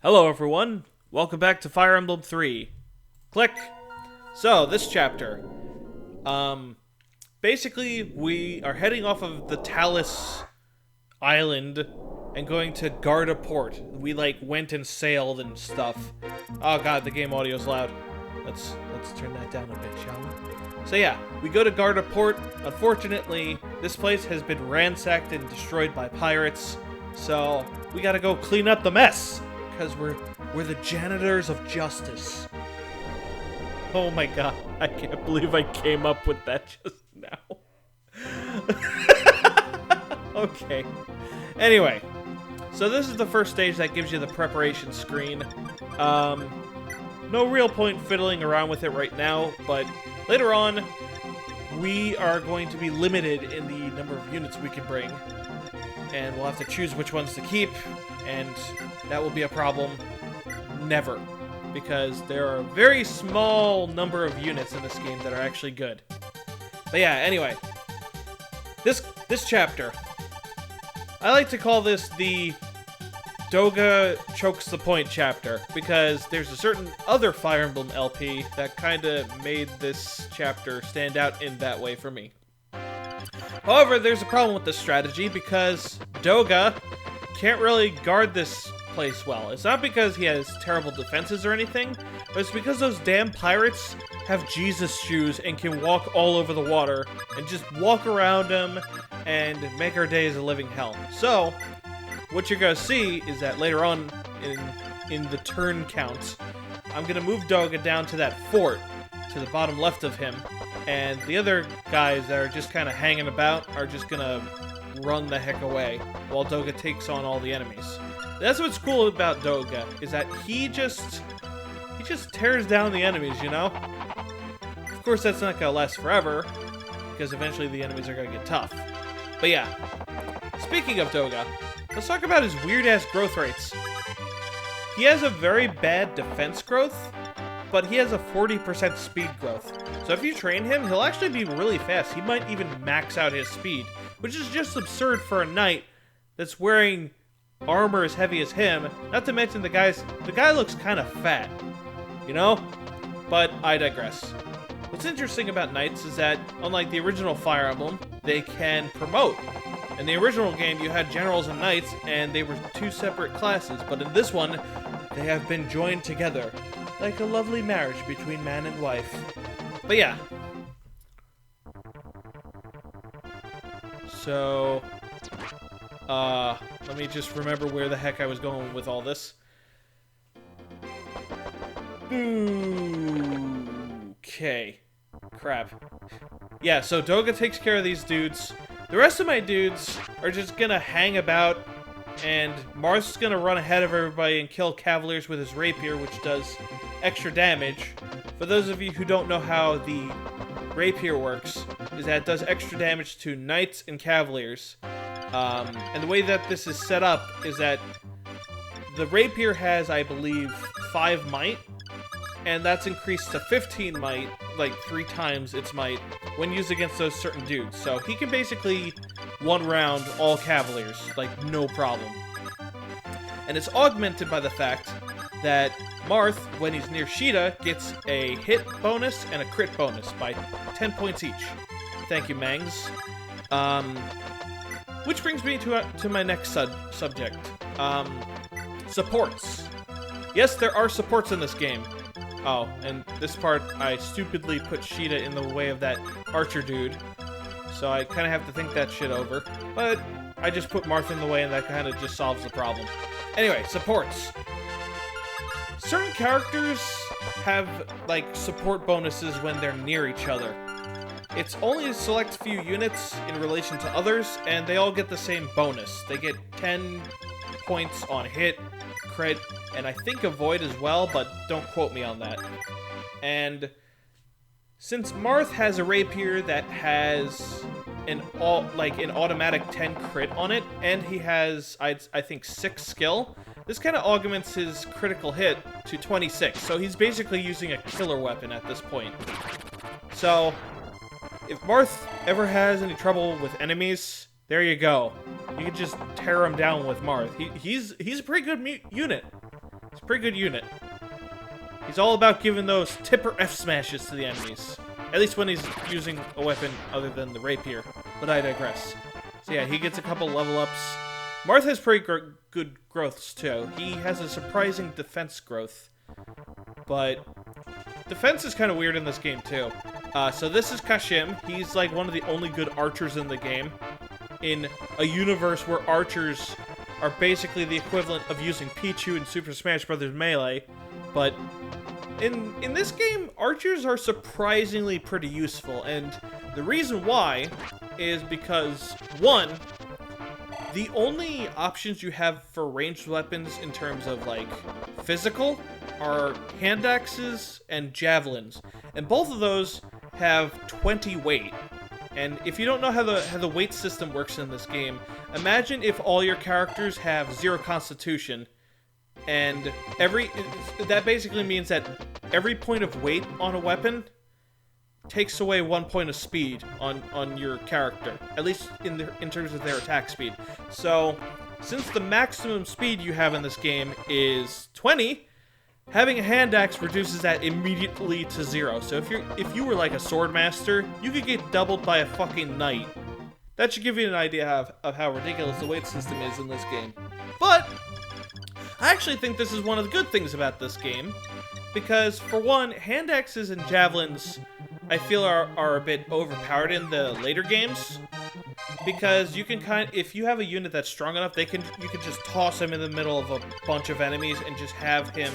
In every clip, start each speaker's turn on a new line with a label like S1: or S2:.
S1: Hello everyone, welcome back to Fire Emblem 3. Click! So, this chapter. Basically, we are heading off of the Talus Island and going to Garda Port. We, went and sailed and stuff. Oh god, the game audio's loud. Let's turn that down a bit, shall we? So yeah, we go to Garda Port. Unfortunately, this place has been ransacked and destroyed by pirates. So, we gotta go clean up the mess. Because we're the janitors of justice. Oh my god, I can't believe I came up with that just now. Okay. Anyway, so this is the first stage that gives you the preparation screen. No real point fiddling around with it right now, but later on, we are going to be limited in the number of units we can bring. And we'll have to choose which ones to keep, and that will be a problem never, because there are a very small number of units in this game that are actually good. But yeah, anyway, this chapter, I like to call this the Doga Chokes the Point chapter, because there's a certain other Fire Emblem LP that kind of made this chapter stand out in that way for me. However, there's a problem with this strategy because Doga can't really guard this place well. It's not because he has terrible defenses or anything, but it's because those damn pirates have Jesus shoes and can walk all over the water and just walk around them and make our days a living hell. So, what you're going to see is that later on in the turn count, I'm going to move Doga down to that fort to the bottom left of him, and the other guys that are just kind of hanging about are just gonna run the heck away while Doga takes on all the enemies. That's what's cool about Doga, is that he just tears down the enemies, you know? Of course, that's not gonna last forever, because eventually the enemies are gonna get tough. But yeah, speaking of Doga, let's talk about his weird-ass growth rates. He has a very bad defense growth, but he has a 40% speed growth. So if you train him, he'll actually be really fast. He might even max out his speed, which is just absurd for a knight that's wearing armor as heavy as him. Not to mention the guy looks kind of fat, you know? But I digress. What's interesting about knights is that, unlike the original Fire Emblem, they can promote. In the original game, you had generals and knights, and they were two separate classes, but in this one, they have been joined together, like a lovely marriage between man and wife. But yeah. So, let me just remember where the heck I was going with all this. Okay. Crap. Yeah, so Doga takes care of these dudes. The rest of my dudes are just gonna hang about, and Marth's gonna run ahead of everybody and kill cavaliers with his rapier, which does extra damage. For those of you who don't know how the rapier works, is that it does extra damage to knights and cavaliers. And the way that this is set up is that the rapier has, I believe, 5 might, and that's increased to 15 might, like 3 times its might, when used against those certain dudes. So he can basically one round all cavaliers, like no problem. And it's augmented by the fact that Marth, when he's near Sheeta, gets a hit bonus and a crit bonus by 10 points each. Thank you, Mangs. Which brings me to my next subject. Supports. Yes, there are supports in this game. Oh, and this part, I stupidly put Sheeta in the way of that archer dude. So I kind of have to think that shit over. But I just put Marth in the way, and that kind of just solves the problem. Anyway, supports. Certain characters have, support bonuses when they're near each other. It's only a select few units in relation to others, and they all get the same bonus. They get 10 points on hit, crit, and I think avoid as well, but don't quote me on that. And since Marth has a rapier that has an automatic 10 crit on it, and he has, I think, 6 skill, this kind of augments his critical hit to 26, so he's basically using a killer weapon at this point. So, if Marth ever has any trouble with enemies, there you go. You can just tear him down with Marth. He's a pretty good unit. It's a pretty good unit. He's all about giving those tipper F smashes to the enemies. At least when he's using a weapon other than the rapier. But I digress. So yeah, he gets a couple level ups. Marth has pretty good growths too. He has a surprising defense growth. But defense is kind of weird in this game too. So this is Kashim. He's like one of the only good archers in the game. In a universe where archers are basically the equivalent of using Pichu in Super Smash Bros. Melee. But in this game, archers are surprisingly pretty useful. And the reason why is because, one, the only options you have for ranged weapons in terms of, like, physical are hand axes and javelins. And both of those have 20 weight. And if you don't know how the weight system works in this game, imagine if all your characters have 0 constitution. And that basically means that every point of weight on a weapon takes away 1 point of speed on your character, at least in terms of their attack speed. So, since the maximum speed you have in this game is 20, having a hand axe reduces that immediately to 0. So if you were like a sword master, you could get doubled by a fucking knight. That should give you an idea of how ridiculous the weight system is in this game. But I actually think this is one of the good things about this game, because for one, hand axes and javelins I feel are a bit overpowered in the later games, because you can if you have a unit that's strong enough, you can just toss him in the middle of a bunch of enemies and just have him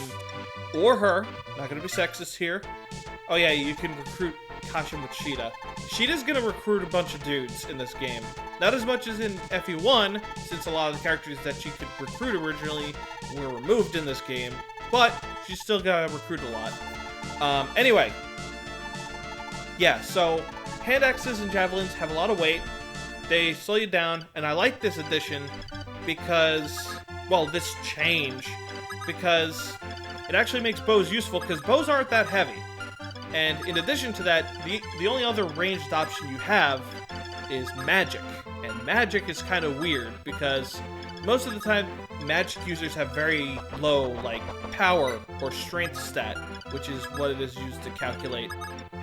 S1: or her, not gonna be sexist here. Oh yeah, you can recruit Kashim with Sheeta. Sheeta's gonna recruit a bunch of dudes in this game. Not as much as in FE1, since a lot of the characters that she could recruit originally were removed in this game, but she's still gotta recruit a lot. Anyway. Yeah, so hand axes and javelins have a lot of weight. They slow you down, and I like this addition because, well, this change, because it actually makes bows useful, because bows aren't that heavy. And in addition to that, the only other ranged option you have is magic. And magic is kind of weird, because most of the time, magic users have very low, like, power or strength stat, which is what it is used to calculate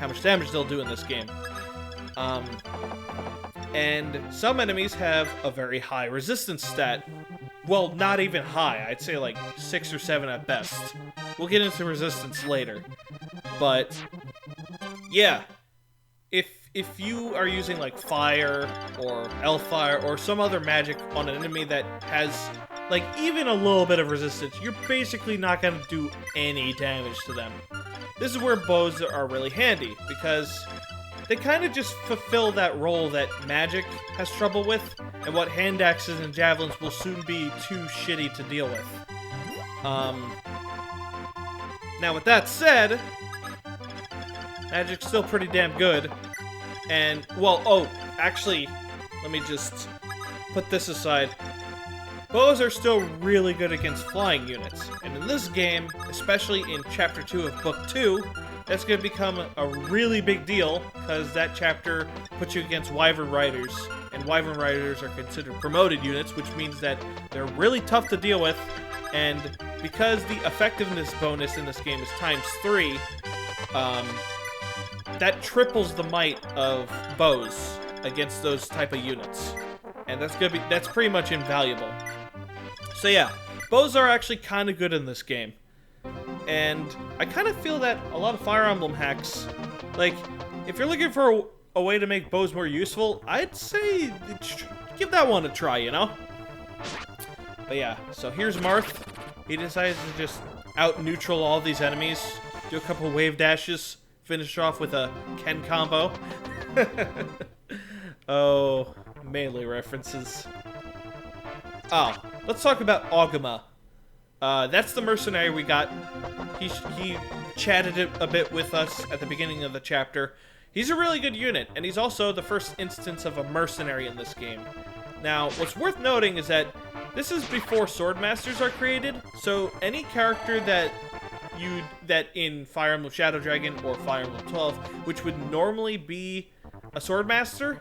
S1: how much damage they'll do in this game. And some enemies have a very high resistance stat. Well, not even high. I'd say like 6 or 7 at best. We'll get into resistance later. But yeah, if you are using like fire or L-fire or some other magic on an enemy that has like even a little bit of resistance, you're basically not going to do any damage to them. This is where bows are really handy, because they kind of just fulfill that role that magic has trouble with, and what hand axes and javelins will soon be too shitty to deal with. Now with that said, magic's still pretty damn good, and, well, oh, actually, let me just put this aside. Bows are still really good against flying units, and in this game, especially in Chapter 2 of Book 2, that's going to become a really big deal, because that chapter puts you against Wyvern Riders, and Wyvern Riders are considered promoted units, which means that they're really tough to deal with, and because the effectiveness bonus in this game is ×3, that triples the might of bows against those type of units, and that's pretty much invaluable. So yeah, bows are actually kind of good in this game. And I kind of feel that a lot of Fire Emblem hacks, like, if you're looking for a way to make bows more useful, I'd say give that one a try, you know? But yeah, so here's Marth. He decides to just out-neutral all these enemies, do a couple wave dashes, finish off with a Ken combo. Oh, melee references. Oh, let's talk about Ogama. That's the mercenary we got. He chatted a bit with us at the beginning of the chapter. He's a really good unit, and he's also the first instance of a mercenary in this game. Now, what's worth noting is that this is before Sword Masters are created, so any character that in Fire Emblem Shadow Dragon or Fire Emblem 12, which would normally be a Sword Master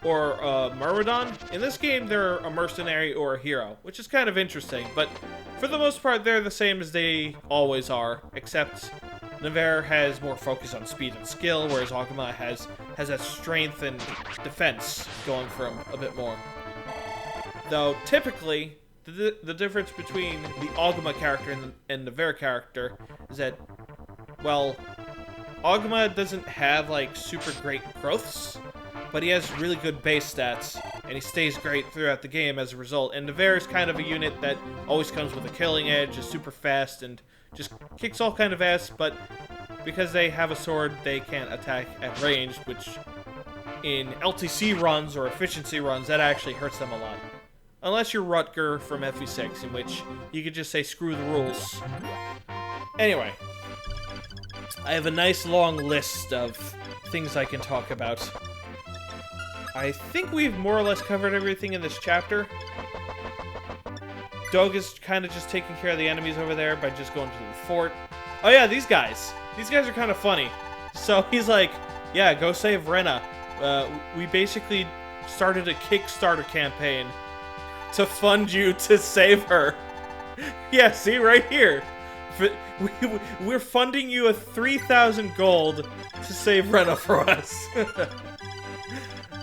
S1: or a Myrmidon, in this game they're a mercenary or a hero, which is kind of interesting. But For the most part, they're the same as they always are, except Navarre has more focus on speed and skill, whereas Aguma has that strength and defense going for him a bit more. Though, typically, the difference between the Aguma character and the Navarre character is that, well, Aguma doesn't have, like, super great growths, but he has really good base stats, and he stays great throughout the game as a result. And Navarre is kind of a unit that always comes with a killing edge, is super fast, and just kicks all kind of ass, but because they have a sword, they can't attack at range, which in LTC runs or efficiency runs, that actually hurts them a lot. Unless you're Rutger from FE6, in which you could just say screw the rules. Anyway, I have a nice long list of things I can talk about. I think we've more or less covered everything in this chapter. Doug is kind of just taking care of the enemies over there by just going to the fort. Oh yeah, these guys. These guys are kind of funny. So he's like, yeah, go save Rena. We basically started a Kickstarter campaign to fund you to save her. Yeah, see, right here. We're funding you a 3,000 gold to save Rena for us.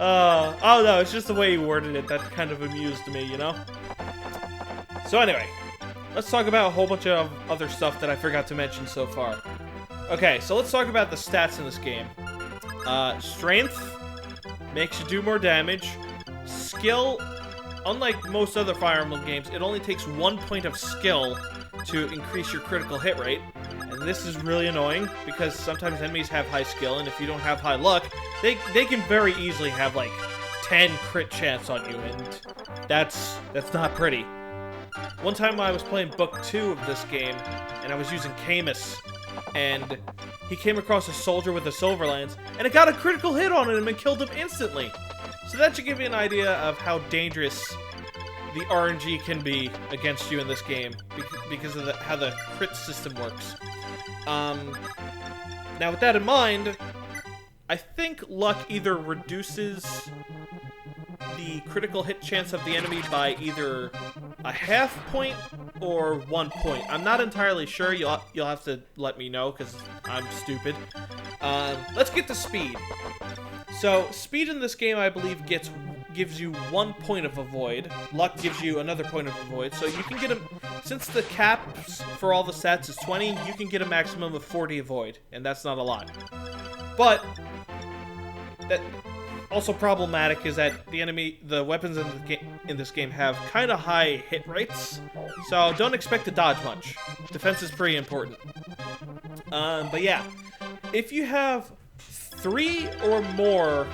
S1: Oh no, it's just the way he worded it that kind of amused me, you know? So anyway, let's talk about a whole bunch of other stuff that I forgot to mention so far. Okay, so let's talk about the stats in this game. Strength makes you do more damage. Skill, unlike most other Fire Emblem games, it only takes 1 point of skill to increase your critical hit rate. And this is really annoying, because sometimes enemies have high skill, and if you don't have high luck, they can very easily have, like, 10 crit chance on you, and that's not pretty. One time I was playing Book 2 of this game, and I was using Camus, and he came across a soldier with a Silver Lance, and it got a critical hit on him and killed him instantly. So that should give you an idea of how dangerous the RNG can be against you in this game, because of how the crit system works. Now with that in mind, I think luck either reduces the critical hit chance of the enemy by either a half point or 1 point. I'm not entirely sure. You'll have to let me know, because I'm stupid. Let's get to speed. So speed in this game, I believe, gives you 1 point of avoid. Luck gives you another point of avoid. So you can get since the caps for all the stats is 20, you can get a maximum of 40 avoid, and that's not a lot. But that also problematic is that the weapons in this game have kind of high hit rates, so don't expect to dodge much. Defense is pretty important. But yeah, if you have 3 or more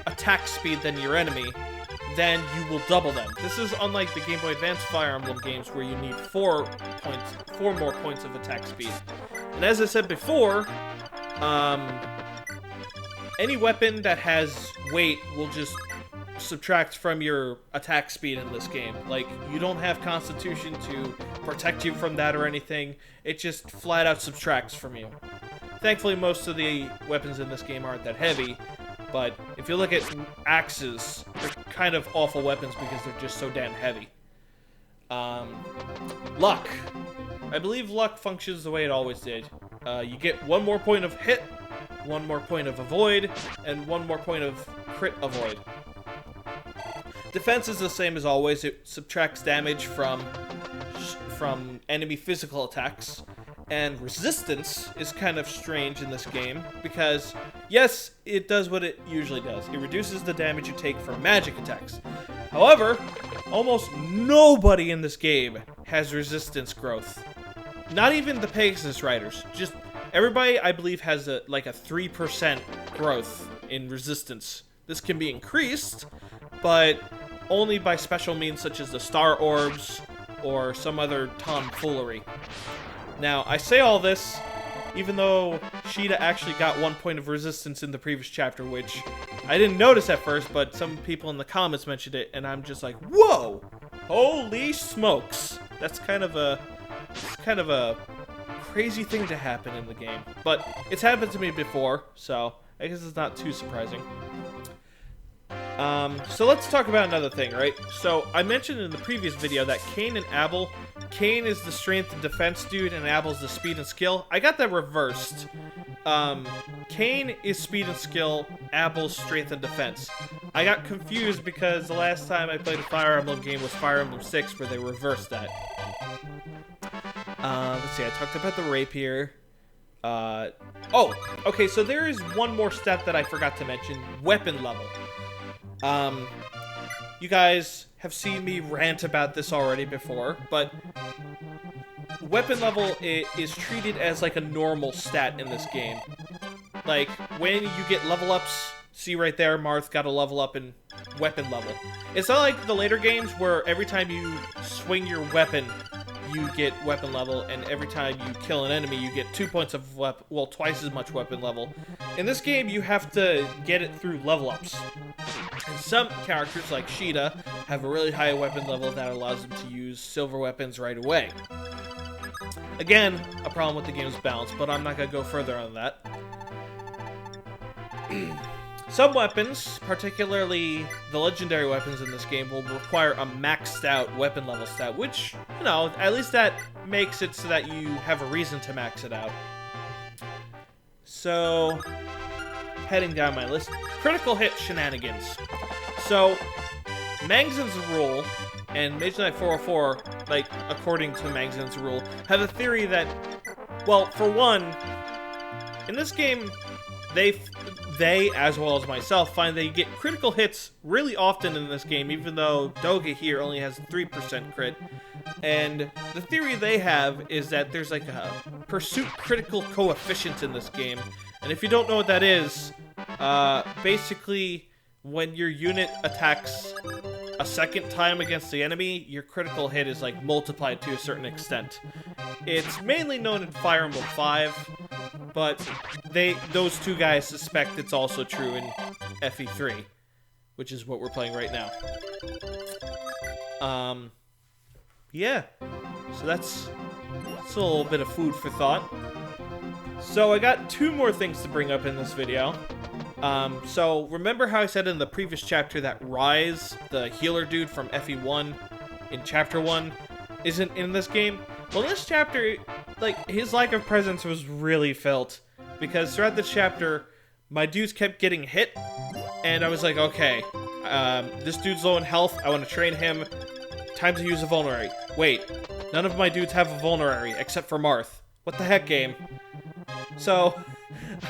S1: attack speed than your enemy, then you will double them. This is unlike the Game Boy Advance Fire Emblem games where you need 4 more points of attack speed. And as I said before, any weapon that has weight will just subtract from your attack speed in this game. Like, you don't have Constitution to protect you from that or anything. It just flat out subtracts from you. Thankfully, most of the weapons in this game aren't that heavy, but if you look at axes, they're kind of awful weapons because they're just so damn heavy. Luck. I believe luck functions the way it always did. You get 1 more point of hit, 1 more point of avoid, and 1 more point of crit avoid. Defense is the same as always. It subtracts damage from enemy physical attacks. And resistance is kind of strange in this game because, yes, it does what it usually does. It reduces the damage you take from magic attacks. However, almost nobody in this game has resistance growth. Not even the Pegasus Riders. Just everybody, I believe, has a 3% growth in resistance. This can be increased, but only by special means such as the Star Orbs or some other tomfoolery. Now, I say all this, even though Sheeta actually got 1 point of resistance in the previous chapter, which I didn't notice at first, but some people in the comments mentioned it, and I'm just like, whoa! Holy smokes! That's kind of a crazy thing to happen in the game. But it's happened to me before, so I guess it's not too surprising. So let's talk about another thing, right? So I mentioned in the previous video that Cain and Abel Cain is the strength and defense dude, and Apple's the speed and skill. I got that reversed. Cain is speed and skill, Apple's strength and defense. I got confused because the last time I played a Fire Emblem game was Fire Emblem 6, where they reversed that. Let's see, I talked about the rapier. Oh, okay, so there is one more stat that I forgot to mention, weapon level. You guys have seen me rant about this already before, but weapon level is treated as like a normal stat in this game. Like, when you get level ups, see right there, Marth got a level up in weapon level. It's not like the later games where every time you swing your weapon, you get weapon level, and every time you kill an enemy, you get 2 points of twice as much weapon level. In this game, you have to get it through level ups. And some characters, like Sheeta, have a really high weapon level that allows them to use silver weapons right away. Again, a problem with the game's balance, but I'm not going to go further on that. Some weapons, particularly the legendary weapons in this game, will require a maxed out weapon level stat, which, you know, at least that makes it so that you have a reason to max it out. So, heading down my list, critical hit shenanigans. So, Mangzin's rule and Mage Knight 404, like, according to Mangzin's rule, have a theory that, well, for one, in this game, they, as well as myself, find they get critical hits really often in this game, even though Doga here only has 3% crit. And the theory they have is that there's like a pursuit critical coefficient in this game. And if you don't know what that is, basically when your unit attacks a second time against the enemy, your critical hit is like multiplied to a certain extent. It's mainly known in Fire Emblem 5, but those two guys suspect it's also true in FE3, which is what we're playing right now. Yeah. So that's a little bit of food for thought. So I got two more things to bring up in this video. So remember how I said in the previous chapter that Rise, the healer dude from FE1 in chapter 1, isn't in this game? Well, in this chapter, like, his lack of presence was really felt, because throughout the chapter, my dudes kept getting hit, and I was like, okay, this dude's low in health, I want to train him, time to use a vulnerary. Wait, none of my dudes have a vulnerary, except for Marth. What the heck, game? So,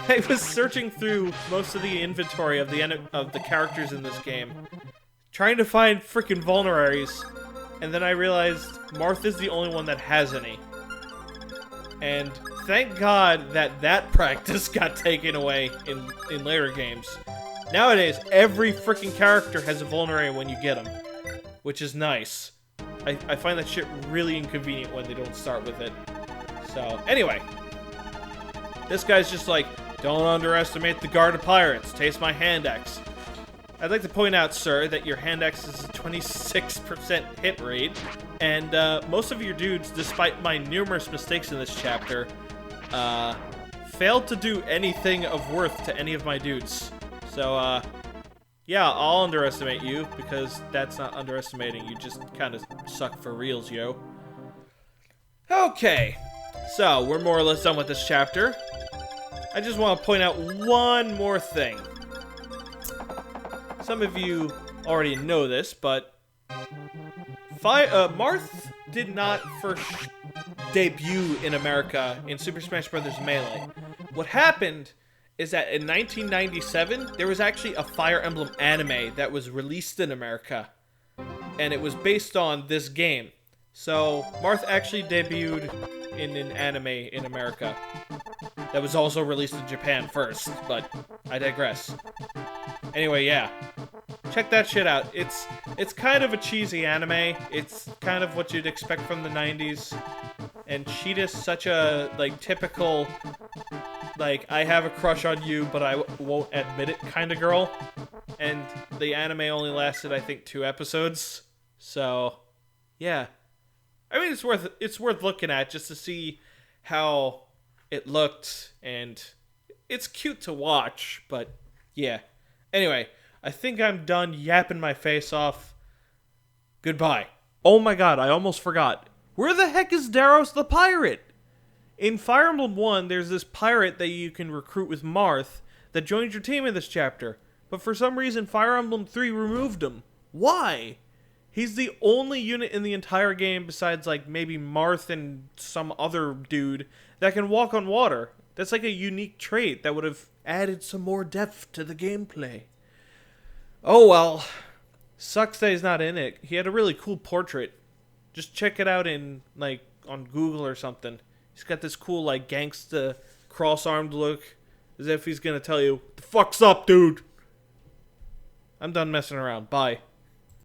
S1: I was searching through most of the inventory of the characters in this game, trying to find freaking vulneraries, and then I realized Marth is the only one that has any. And thank God that practice got taken away in later games. Nowadays, every freaking character has a vulnerary when you get them, which is nice. I find that shit really inconvenient when they don't start with it. So, anyway. This guy's just like, don't underestimate the guard of pirates. Taste my hand axe. I'd like to point out, sir, that your hand axe is a 26% hit rate, and most of your dudes, despite my numerous mistakes in this chapter, failed to do anything of worth to any of my dudes. So, yeah, I'll underestimate you, because that's not underestimating. You just kind of suck for reals, yo. Okay, so we're more or less done with this chapter. I just want to point out one more thing. Some of you already know this, but Marth did not first debut in America in Super Smash Bros. Melee. What happened is that in 1997, there was actually a Fire Emblem anime that was released in America, and it was based on this game. So, Marth actually debuted in an anime in America that was also released in Japan first, but I digress. Anyway, yeah. Check that shit out. It's kind of a cheesy anime. It's kind of what you'd expect from the 90s. And Sheeta's such a, like, typical, like, I have a crush on you, but I won't admit it kind of girl. And the anime only lasted, I think, 2 episodes. So, yeah. I mean, it's worth looking at just to see how it looked, and it's cute to watch, but yeah. Anyway, I think I'm done yapping my face off. Goodbye. Oh my god, I almost forgot. Where the heck is Daros the pirate? In Fire Emblem 1, there's this pirate that you can recruit with Marth that joins your team in this chapter. But for some reason, Fire Emblem 3 removed him. Why? He's the only unit in the entire game besides, like, maybe Marth and some other dude that can walk on water. That's like a unique trait that would have added some more depth to the gameplay. Oh well. Sucks that he's not in it. He had a really cool portrait. Just check it out in, like, on Google or something. He's got this cool, like, gangsta cross-armed look. As if he's gonna tell you, "The fuck's up, dude?" I'm done messing around. Bye.